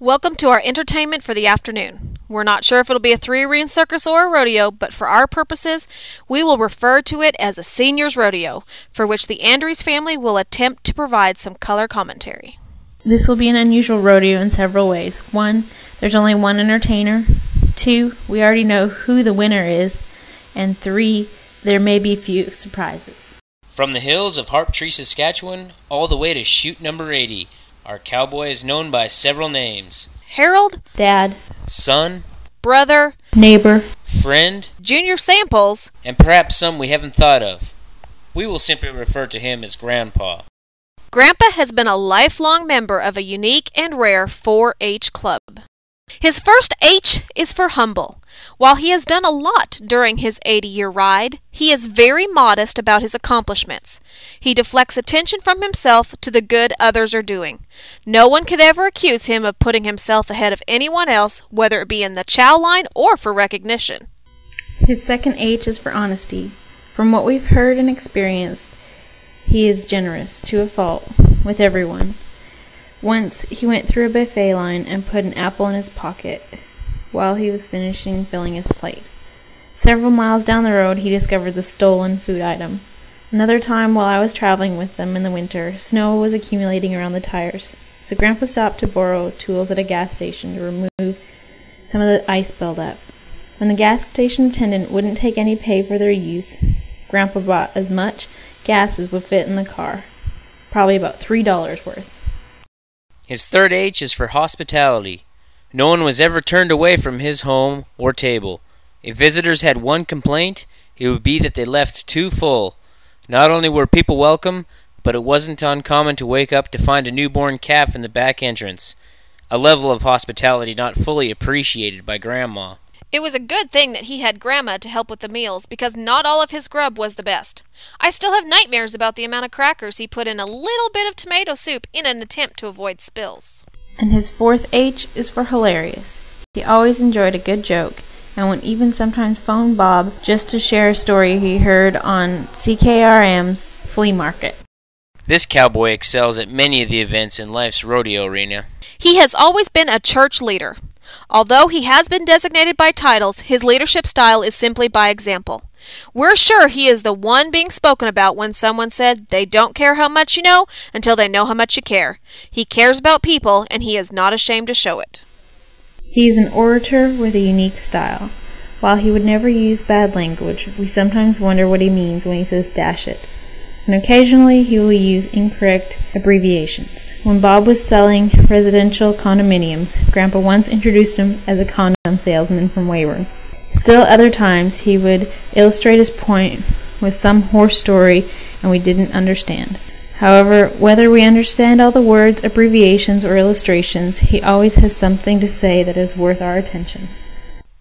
Welcome to our entertainment for the afternoon. We're not sure if it'll be a three-ring circus or a rodeo, but for our purposes, we will refer to it as a seniors rodeo, for which the Andrews family will attempt to provide some color commentary. This will be an unusual rodeo in several ways. 1, there's only one entertainer. 2, we already know who the winner is. And 3, there may be a few surprises. From the hills of Harptree, Saskatchewan, all the way to chute number 80, our cowboy is known by several names. Harold, Dad, Son, brother, neighbor, friend, Junior Samples, and perhaps some we haven't thought of. We will simply refer to him as Grandpa. Grandpa has been a lifelong member of a unique and rare 4-H club. His first H is for humble. While he has done a lot during his 80-year ride, he is very modest about his accomplishments. He deflects attention from himself to the good others are doing. No one could ever accuse him of putting himself ahead of anyone else, whether it be in the chow line or for recognition. His second H is for honesty. From what we've heard and experienced, he is generous to a fault with everyone. Once he went through a buffet line and put an apple in his pocket while he was finishing filling his plate. Several miles down the road, he discovered the stolen food item. Another time, while I was traveling with them in the winter, snow was accumulating around the tires, so Grandpa stopped to borrow tools at a gas station to remove some of the ice buildup. When the gas station attendant wouldn't take any pay for their use, Grandpa bought as much gas as would fit in the car, probably about $3 worth. His third H is for hospitality. No one was ever turned away from his home or table. If visitors had one complaint, it would be that they left too full. Not only were people welcome, but it wasn't uncommon to wake up to find a newborn calf in the back entrance, a level of hospitality not fully appreciated by Grandma. It was a good thing that he had Grandma to help with the meals, because not all of his grub was the best. I still have nightmares about the amount of crackers he put in a little bit of tomato soup in an attempt to avoid spills. And his fourth H is for hilarious. He always enjoyed a good joke, and would even sometimes phone Bob just to share a story he heard on CKRM's flea market. This cowboy excels at many of the events in life's rodeo arena. He has always been a church leader. Although he has been designated by titles, his leadership style is simply by example. We're sure he is the one being spoken about when someone said they don't care how much you know until they know how much you care. He cares about people, and he is not ashamed to show it. He is an orator with a unique style. While he would never use bad language, we sometimes wonder what he means when he says dash it. And occasionally he will use incorrect abbreviations. When Bob was selling residential condominiums, Grandpa once introduced him as a condom salesman from Weyburn. Still other times he would illustrate his point with some horse story and we didn't understand. However, whether we understand all the words, abbreviations, or illustrations, he always has something to say that is worth our attention.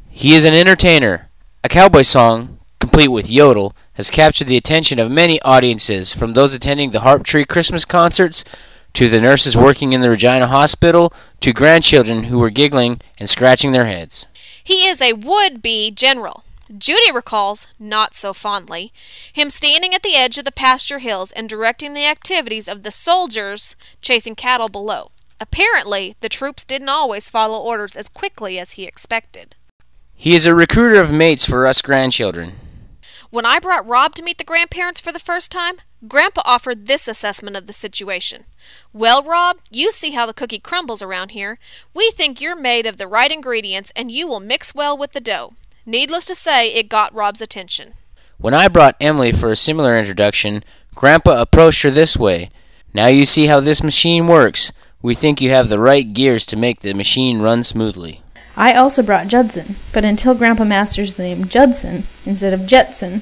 He is an entertainer. A cowboy song, complete with yodel, has captured the attention of many audiences, from those attending the Harptree Christmas concerts, to the nurses working in the Regina Hospital, to grandchildren who were giggling and scratching their heads. He is a would-be general. Judy recalls, not so fondly, him standing at the edge of the pasture hills and directing the activities of the soldiers chasing cattle below. Apparently, the troops didn't always follow orders as quickly as he expected. He is a recruiter of mates for us grandchildren. When I brought Rob to meet the grandparents for the first time, Grandpa offered this assessment of the situation. "Well, Rob, you see how the cookie crumbles around here. We think you're made of the right ingredients and you will mix well with the dough." Needless to say, it got Rob's attention. When I brought Emily for a similar introduction, Grandpa approached her this way. "Now you see how this machine works. We think you have the right gears to make the machine run smoothly." I also brought Judson, but until Grandpa masters the name Judson instead of Jetson,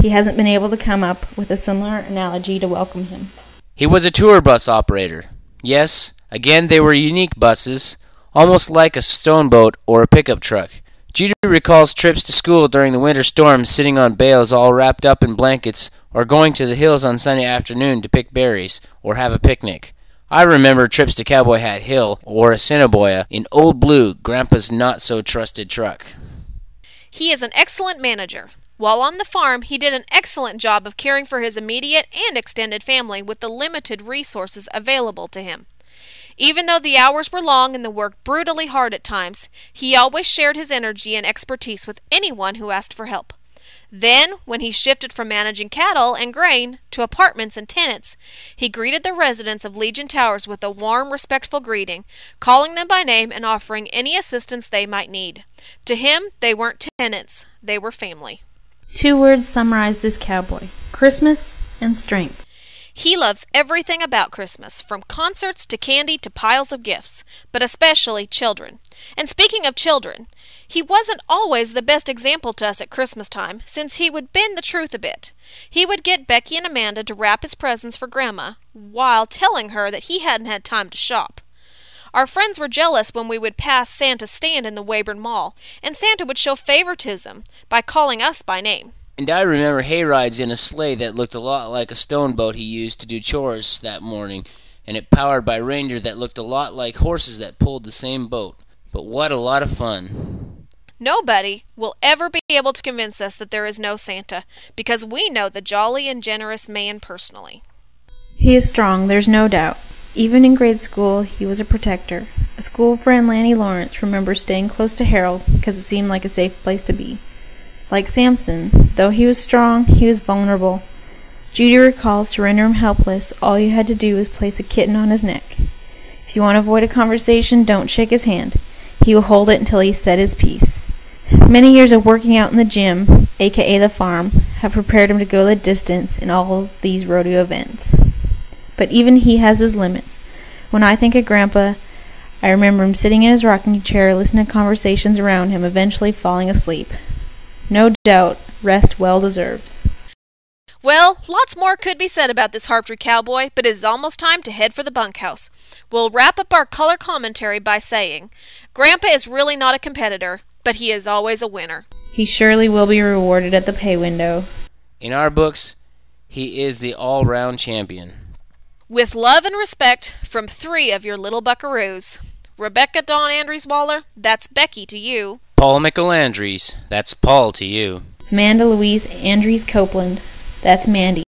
he hasn't been able to come up with a similar analogy to welcome him. He was a tour bus operator. Yes, again they were unique buses, almost like a stone boat or a pickup truck. Judy recalls trips to school during the winter storms, sitting on bales all wrapped up in blankets, or going to the hills on Sunday afternoon to pick berries or have a picnic. I remember trips to Cowboy Hat Hill or Assiniboia in Old Blue, Grandpa's not-so-trusted truck. He is an excellent manager. While on the farm, he did an excellent job of caring for his immediate and extended family with the limited resources available to him. Even though the hours were long and the work brutally hard at times, he always shared his energy and expertise with anyone who asked for help. Then, when he shifted from managing cattle and grain to apartments and tenants, he greeted the residents of Legion Towers with a warm, respectful greeting, calling them by name and offering any assistance they might need. To him, they weren't tenants, they were family. 2 words summarize this cowboy: Christmas and strength. He loves everything about Christmas, from concerts to candy to piles of gifts, but especially children. And speaking of children, he wasn't always the best example to us at Christmas time, since he would bend the truth a bit. He would get Becky and Amanda to wrap his presents for Grandma, while telling her that he hadn't had time to shop. Our friends were jealous when we would pass Santa's stand in the Weyburn Mall, and Santa would show favoritism by calling us by name. And I remember hayrides in a sleigh that looked a lot like a stone boat he used to do chores that morning, and it powered by reindeer that looked a lot like horses that pulled the same boat. But what a lot of fun. Nobody will ever be able to convince us that there is no Santa, because we know the jolly and generous man personally. He is strong, there's no doubt. Even in grade school, he was a protector. A school friend, Lanny Lawrence, remembers staying close to Harold because it seemed like a safe place to be. Like Samson, though he was strong, he was vulnerable. Judy recalls to render him helpless, all you had to do was place a kitten on his neck. If you want to avoid a conversation, don't shake his hand. He will hold it until he said his piece. Many years of working out in the gym, aka the farm, have prepared him to go the distance in all of these rodeo events. But even he has his limits. When I think of Grandpa, I remember him sitting in his rocking chair listening to conversations around him, eventually falling asleep. No doubt, rest well deserved. Well, lots more could be said about this Harptree cowboy, but it is almost time to head for the bunkhouse. We'll wrap up our color commentary by saying, Grandpa is really not a competitor, but he is always a winner. He surely will be rewarded at the pay window. In our books, he is the all-round champion. With love and respect from 3 of your little buckaroos. Rebecca Dawn Andrews Waller, that's Becky to you. Paul McElandries, that's Paul to you. Amanda Louise Andrews Copeland, that's Mandy